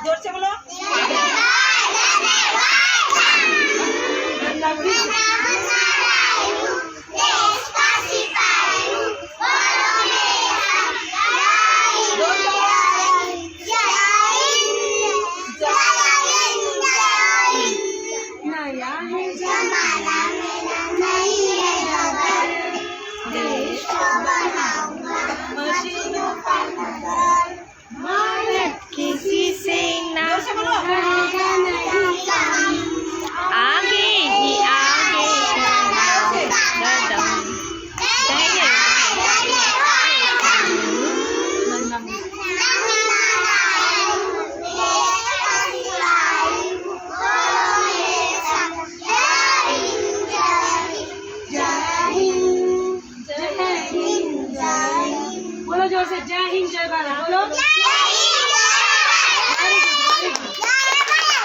जोर से बोलो। किसी से ना आगे ही आगे बोलो जोर से, जय हिंद जय भारत बोलो।